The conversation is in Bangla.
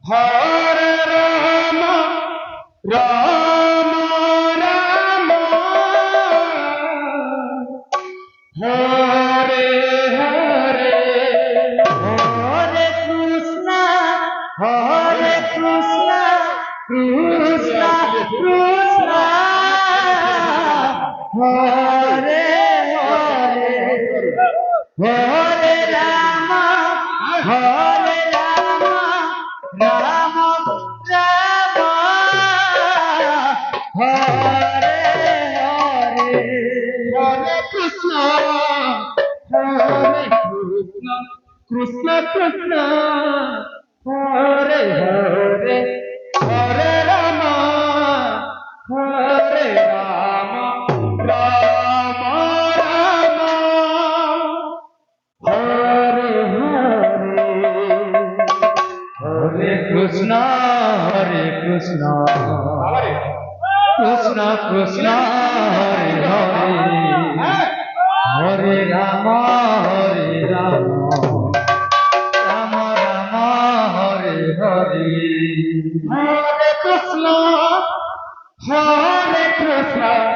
হরে রাম রাম রাম হরে হরে হরে কৃষ্ণ হরে কৃষ্ণ কৃষ্ণ কৃষ্ণ হরে হরে হরে রাম হরে রাম রাম রাম হরে হরে হরে কৃষ্ণ হরে কৃষ্ণ কৃষ্ণ কৃষ্ণ হরে হরে হরে রাম হরে রাম রাম রাম হরে হরে হরে কৃষ্ণ কৃষ্ণ কৃষ্ণ হরে হরে হরে রাম রাম রাম হরে হরে হরে কৃষ্ণ হরে কৃষ্ণ